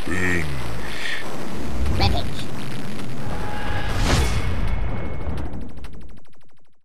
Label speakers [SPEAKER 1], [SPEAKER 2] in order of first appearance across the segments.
[SPEAKER 1] Binge.
[SPEAKER 2] Rampage.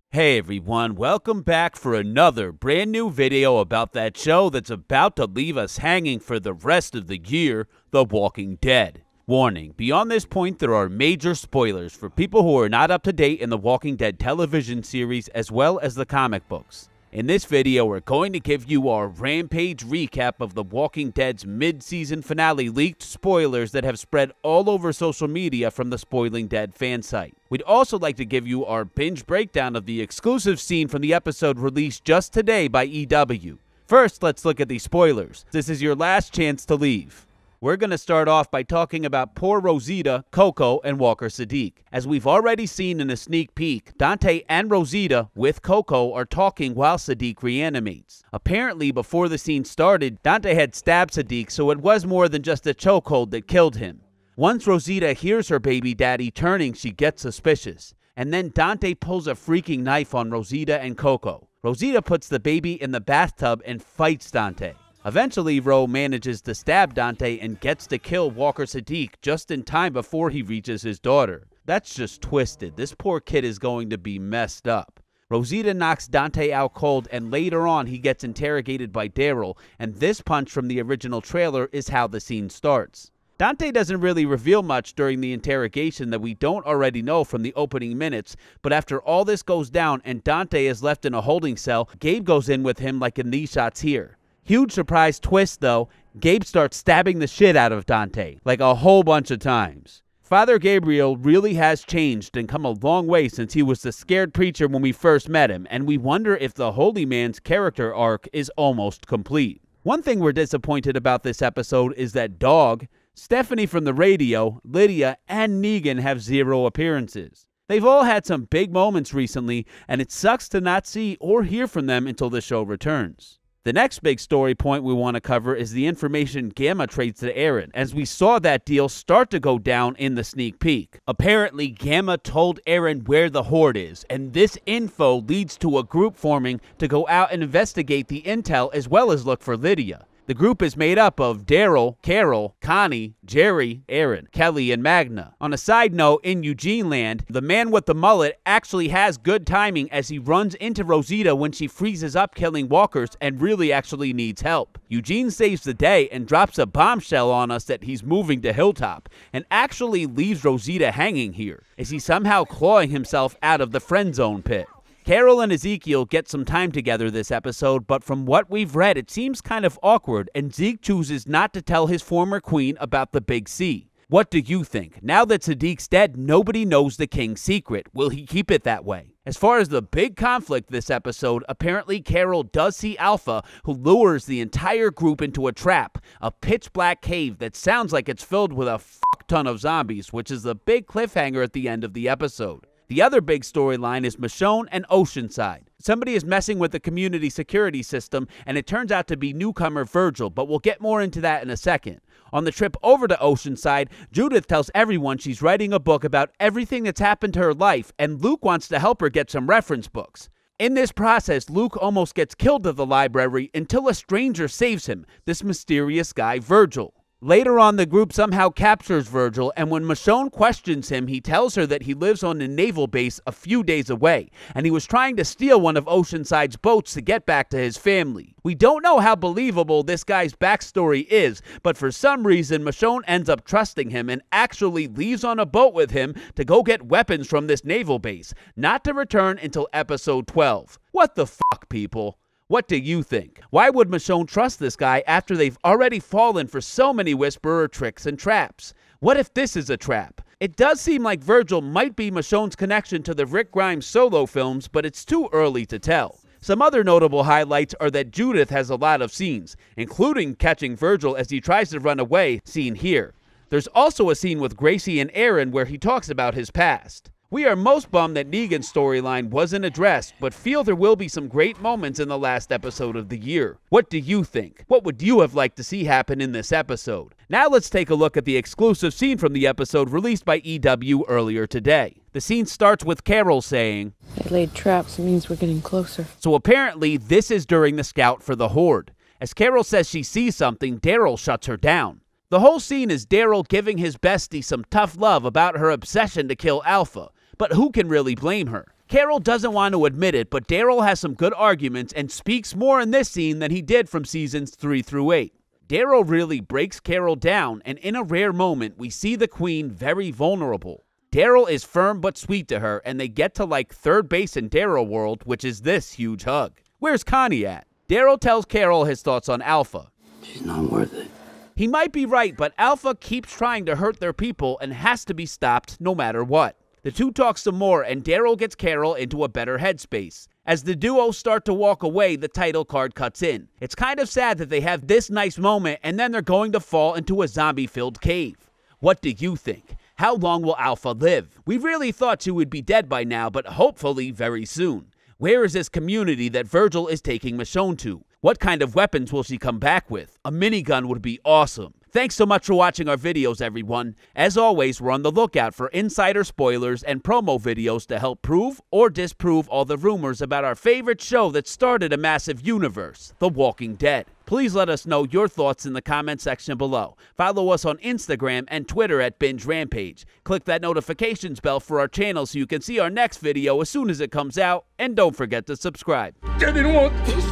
[SPEAKER 3] Hey everyone, welcome back for another brand new video about that show that's about to leave us hanging for the rest of the year, The Walking Dead. Warning, beyond this point there are major spoilers for people who are not up to date in The Walking Dead television series as well as the comic books. In this video, we're going to give you our Rampage recap of The Walking Dead's mid-season finale leaked spoilers that have spread all over social media from the Spoiling Dead fan site. We'd also like to give you our binge breakdown of the exclusive scene from the episode released just today by EW. First, let's look at the spoilers. This is your last chance to leave. We're going to start off by talking about poor Rosita, Coco, and Walker Siddiq. As we've already seen in a sneak peek, Dante and Rosita, with Coco, are talking while Siddiq reanimates. Apparently, before the scene started, Dante had stabbed Siddiq, so it was more than just a chokehold that killed him. Once Rosita hears her baby daddy turning, she gets suspicious. And then Dante pulls a freaking knife on Rosita and Coco. Rosita puts the baby in the bathtub and fights Dante. Eventually, Ro manages to stab Dante and gets to kill Walker Siddiq just in time before he reaches his daughter. That's just twisted. This poor kid is going to be messed up. Rosita knocks Dante out cold, and later on he gets interrogated by Daryl, and this punch from the original trailer is how the scene starts. Dante doesn't really reveal much during the interrogation that we don't already know from the opening minutes, but after all this goes down and Dante is left in a holding cell, Gabe goes in with him like in these shots here. Huge surprise twist though, Gabe starts stabbing the shit out of Dante, like a whole bunch of times. Father Gabriel really has changed and come a long way since he was the scared preacher when we first met him, and we wonder if the holy man's character arc is almost complete. One thing we're disappointed about this episode is that Dog, Stephanie from the radio, Lydia, and Negan have zero appearances. They've all had some big moments recently, and it sucks to not see or hear from them until the show returns. The next big story point we want to cover is the information Gamma trades to Aaron, as we saw that deal start to go down in the sneak peek. Apparently, Gamma told Aaron where the Horde is, and this info leads to a group forming to go out and investigate the intel as well as look for Lydia. The group is made up of Daryl, Carol, Connie, Jerry, Aaron, Kelly, and Magna. On a side note, in Eugene land, the man with the mullet actually has good timing as he runs into Rosita when she freezes up killing walkers and really actually needs help. Eugene saves the day and drops a bombshell on us that he's moving to Hilltop, and actually leaves Rosita hanging here, as he's somehow clawing himself out of the friend zone pit. Carol and Ezekiel get some time together this episode, but from what we've read, it seems kind of awkward, and Zeke chooses not to tell his former queen about the Big C. What do you think? Now that Siddiq's dead, nobody knows the king's secret. Will he keep it that way? As far as the big conflict this episode, apparently Carol does see Alpha, who lures the entire group into a trap, a pitch-black cave that sounds like it's filled with a fuck ton of zombies, which is the big cliffhanger at the end of the episode. The other big storyline is Michonne and Oceanside. Somebody is messing with the community security system, and it turns out to be newcomer Virgil, but we'll get more into that in a second. On the trip over to Oceanside, Judith tells everyone she's writing a book about everything that's happened to her life, and Luke wants to help her get some reference books. In this process, Luke almost gets killed at the library until a stranger saves him, this mysterious guy Virgil. Later on, the group somehow captures Virgil, and when Michonne questions him, he tells her that he lives on a naval base a few days away, and he was trying to steal one of Oceanside's boats to get back to his family. We don't know how believable this guy's backstory is, but for some reason, Michonne ends up trusting him and actually leaves on a boat with him to go get weapons from this naval base, not to return until episode 12. What the fuck, people? What do you think? Why would Michonne trust this guy after they've already fallen for so many Whisperer tricks and traps? What if this is a trap? It does seem like Virgil might be Michonne's connection to the Rick Grimes solo films, but it's too early to tell. Some other notable highlights are that Judith has a lot of scenes, including catching Virgil as he tries to run away, seen here. There's also a scene with Gracie and Aaron where he talks about his past. We are most bummed that Negan's storyline wasn't addressed, but feel there will be some great moments in the last episode of the year. What do you think? What would you have liked to see happen in this episode? Now let's take a look at the exclusive scene from the episode released by EW earlier today. The scene starts with Carol saying,
[SPEAKER 4] "They laid traps, it means we're getting closer."
[SPEAKER 3] So apparently this is during the scout for the Horde. As Carol says she sees something, Daryl shuts her down. The whole scene is Daryl giving his bestie some tough love about her obsession to kill Alpha, but who can really blame her? Carol doesn't want to admit it, but Daryl has some good arguments and speaks more in this scene than he did from seasons 3 through 8. Daryl really breaks Carol down, and in a rare moment, we see the Queen very vulnerable. Daryl is firm but sweet to her, and they get to like third base in Daryl world, which is this huge hug. Where's Connie at? Daryl tells Carol his thoughts on Alpha.
[SPEAKER 1] She's not worth it.
[SPEAKER 3] He might be right, but Alpha keeps trying to hurt their people and has to be stopped no matter what. The two talk some more, and Daryl gets Carol into a better headspace. As the duo start to walk away, the title card cuts in. It's kind of sad that they have this nice moment and then they're going to fall into a zombie-filled cave. What do you think? How long will Alpha live? We really thought she would be dead by now, but hopefully very soon. Where is this community that Virgil is taking Michonne to? What kind of weapons will she come back with? A minigun would be awesome. Thanks so much for watching our videos, everyone. As always, we're on the lookout for insider spoilers and promo videos to help prove or disprove all the rumors about our favorite show that started a massive universe, The Walking Dead. Please let us know your thoughts in the comment section below. Follow us on Instagram and Twitter at Binge Rampage. Click that notifications bell for our channel so you can see our next video as soon as it comes out. And don't forget to subscribe.
[SPEAKER 1] I didn't want this.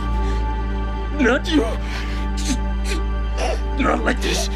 [SPEAKER 1] Not you. Not like this.